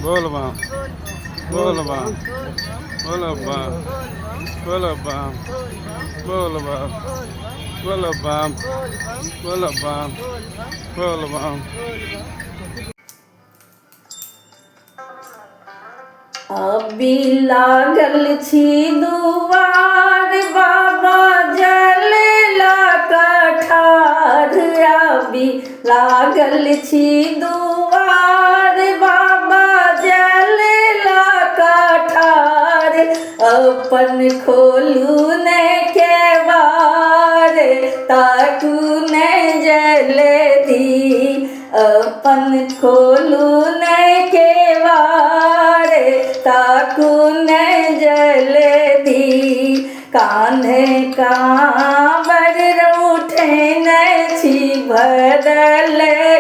बोल बम बोल बम बोल बम बोल बम बोल बम बोल बम बोल बम बोल बम। अभी लागल छी दुआर बाबा जल कठार। अभी लागल छी दुआर बाबा जल कठार। अपन खोलू ने केवार ताकू ने जल्दी। अपन खोलू ने केवार ताकू ने जल्दी। कान्हे कांवर उठेने छी भरल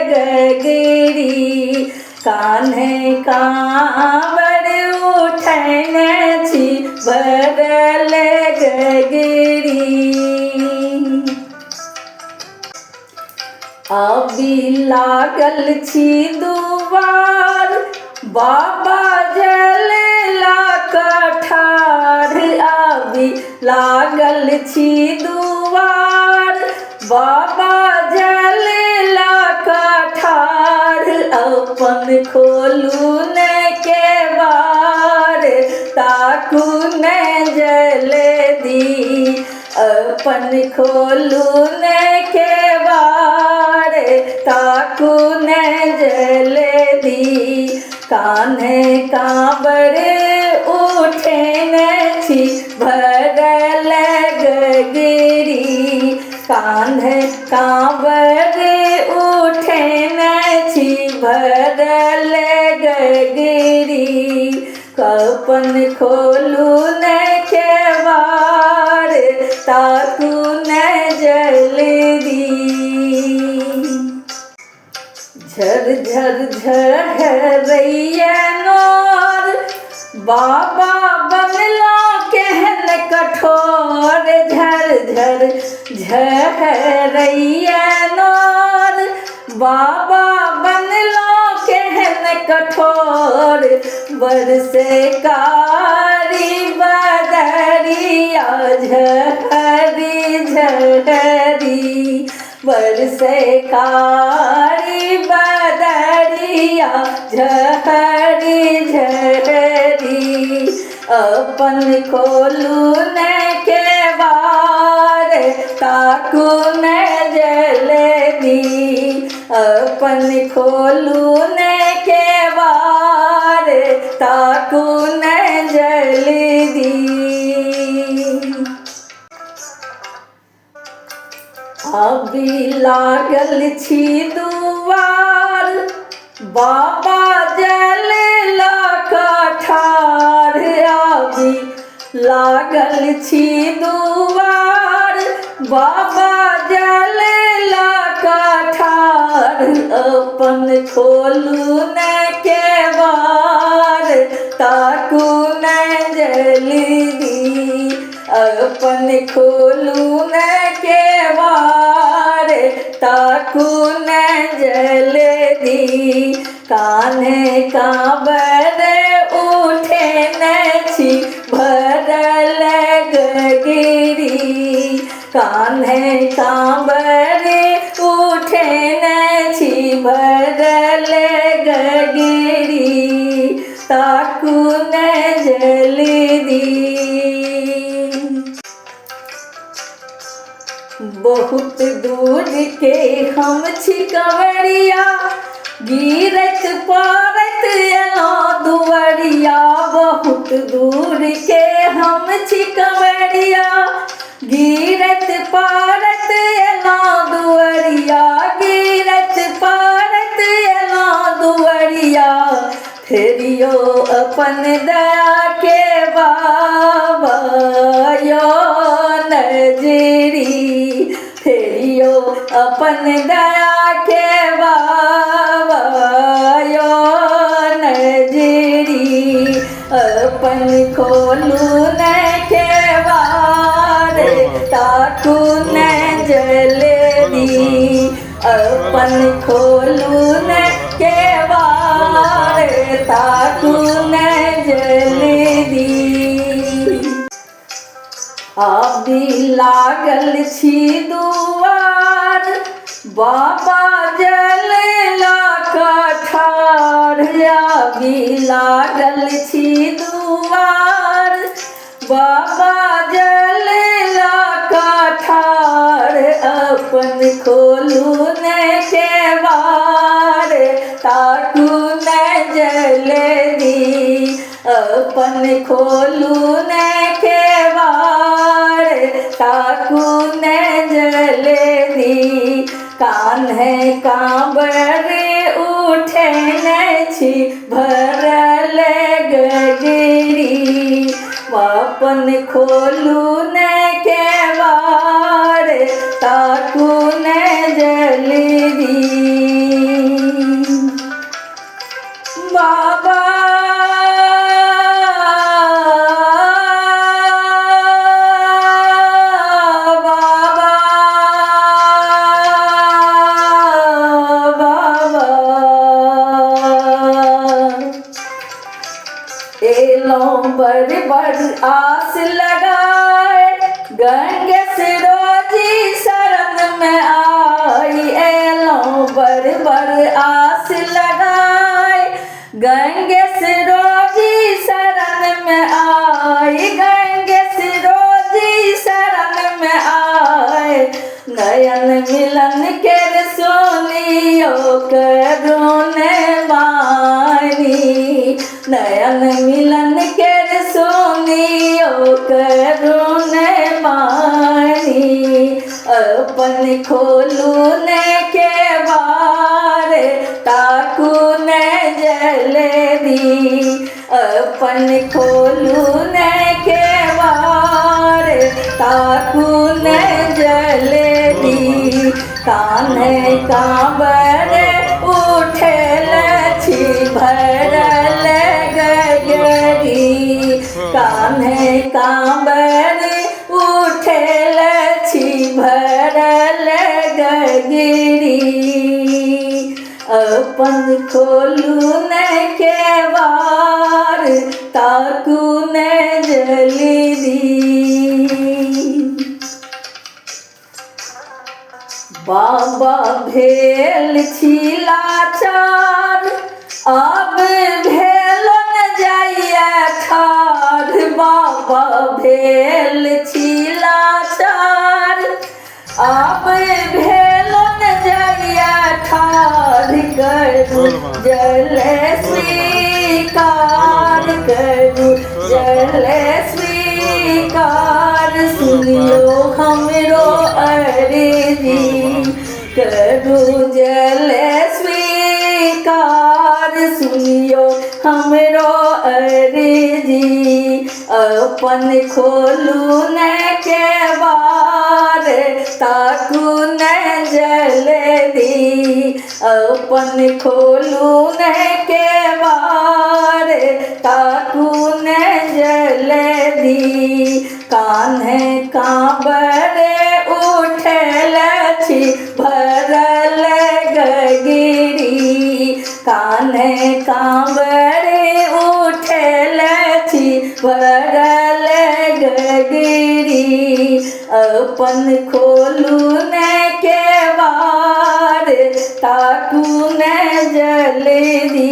गगरी। कान्हे कांवर उठेने छी भरल गगरी। अभी लागल छी दुआर बाबा जल कठार। अभी लागल छी दुआर बाबा जल कठार। अपन खोलू ने केवार ताकू ने जल्दी। अपन खोलू ने केवार ताकू ने जल्दी। कान्हे कांवर उठेने छी भरल गगरी। कान्हे कांवर उठेने छी भरल गगरी। अपन खोलू ने केवार ताकू ने जल्दी। झर झर झरैया नोर बाबा बनलो केहन कठोर। झर झर झरैया नोर बाबा बनलो केहन कठोर। बरसे कारी बदरिया झहरी झहरी। बरसे कारी बदरिया झहरी झहरी। अपन खोलू ने केवार ताकू ने जल्दी। अपन खोलू ने केवार ताकू ने जल्दी। अभी लागल छी दुआर बाबा जल कठार। अभी लागल छी दुआर बाबा जल कठार। अपन खोलू ने केवार ताकू ने जल्दी। अपन खोलू ने केवार ताकू ने जल्दी। कान्हे कांवर उठेने छी भरल गगरी। कान्हे कांवर उठेने छी भरल गगरी ताकू ने जल्दी। बहुत दूर के हम छी कंवरिया गिरत पड़त एलो दुआरिया। बहुत दूर के हम छी कंवरिया गिरत पड़त एलो दुआरिया। गिरत पड़त एलो दुआरिया। फेरियो अपन दया के बाबा यो नजरी। फेरियो अपन दया के बाबा यो नजरी। अपन खोलू ने केवार ताकू ने जल्दी। अपन खोलू ने केवार बार ताकू न जल्दी अभी लागल छी दुआर बाबा जलेला कठार अभी लागल छी दुआर बाबा जलेला कठार अपन खोलू न केवार ताकू न जल्दी अपन खोलू न केवार ताकू न जल्दी कान्हे कांबरे उठेने छी भरल गगरी अपन खोलू न केवार ताकू न जल्दी बाबा बड़ बड़ आस लगाए गंगे से रोजी शरण में आई एलो बड़ बड़ आस लगाए गंगे से रोजी शरण में आई गंगे से रोजी शरण में आए नयन मिलन के सोनियो करुणे वाणी नयन मिलन के सोनियो करुणे वाणी अपन खोलू न केवार ताकू न जल्दी अपन खोलू न केवार ताकू न जल्दी कान्हे कांबरे उठेल छी भरल गगरी कान्हे कांबरे उठेल छी भरल गगरी अपन खोलू न केवार ताकू न जल्दी बाबा भेल छी लाचार अब भेलो न जाइए ठार बाबा भेल छी लाचार अब भेलो न जाइए ठार करू जल स्वीकार करू जल स्वीकार सुनियो हमरो अर्जी करू जल स्वीकार सुनियो हमरो अर्जी अपन खोलू न केवार ताकू न जल्दी अपन खोलू न केवार ताकू न जल्दी कान्हे कांबरे उठेल छी भरल गगरी कान्हे कांबरे उठेल छी भरल गगरी अपन खोलू न केवार ताकू न जल्दी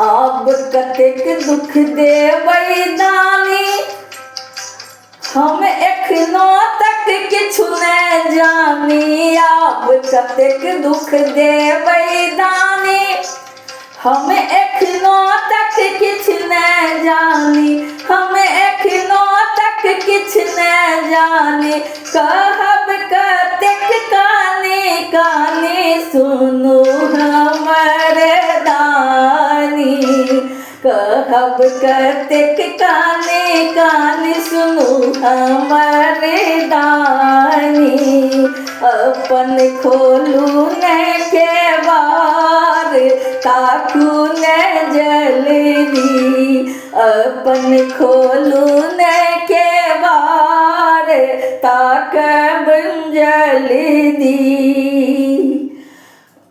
अब कतेक दुख देबै दानी हम एखनो तक किछु न जानी अब कतेक दुख देबै दानी हम एखनो तक किछु न जानी हम एखनो तक किछु न जानी कहब कतेक कानी कानी सुनू हमर दानी कहब कतेक कानी कानी सुनू हमर दानी अपन खोलू न केवार ताकू न जल्दी अपन खोलू न केवार ताकब जल्दी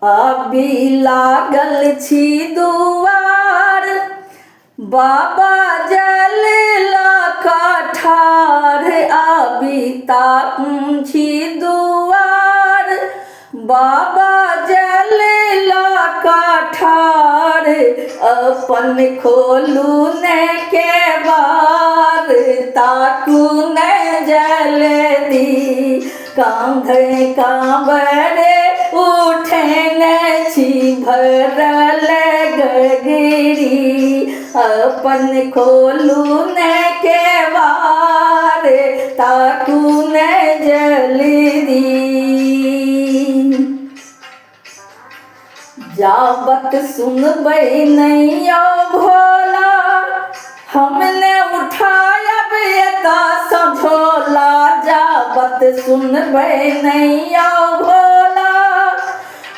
अभी लागल छी दुआर बाबा जल ठाढ़ अभी ताकू छी दुआर बाबा जल ठाढ़ अपन खोलू ने के बार ताकू न जल्दी कांधे कांबरे उठेने छी भरल गगरी अपन खोलू ने के बार ताकू न जल्दी जाबत सुनबै नैया भोला हमने उठाया बेता सझोला जाबत सुनबै नैया भोला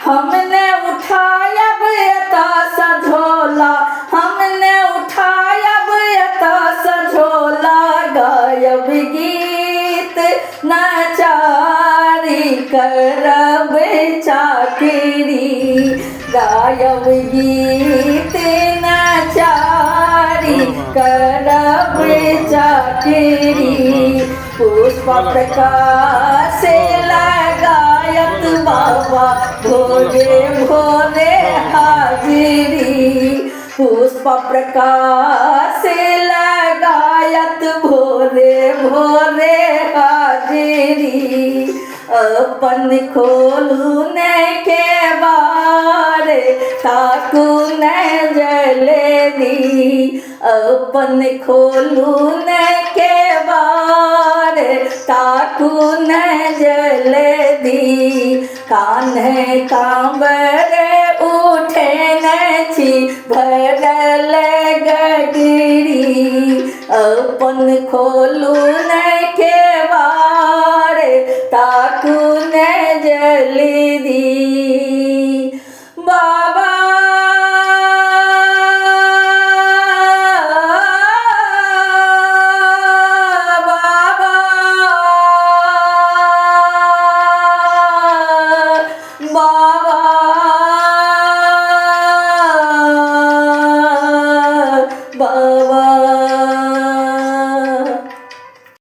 हमने उठाया बेता सझोला हमने उठाया बेता सझोला गायब गीत नचारी करब चाकरी गायब गीत नचारी करब चाकरी पुष्प प्रकाश लगायत बाबा भोरे भोरे हाजिरी पुष्प प्रकाश लगायत भोरे भोरे हाजिरी अपन खोलू ने के बार ताकू न जल्दी अपन खोलू ने के बार ताकू न जल्दी कान्हे कांबरे उठे न छी भरल गगरी अपन खोलू न के बार ताकू न जल्दी बाबा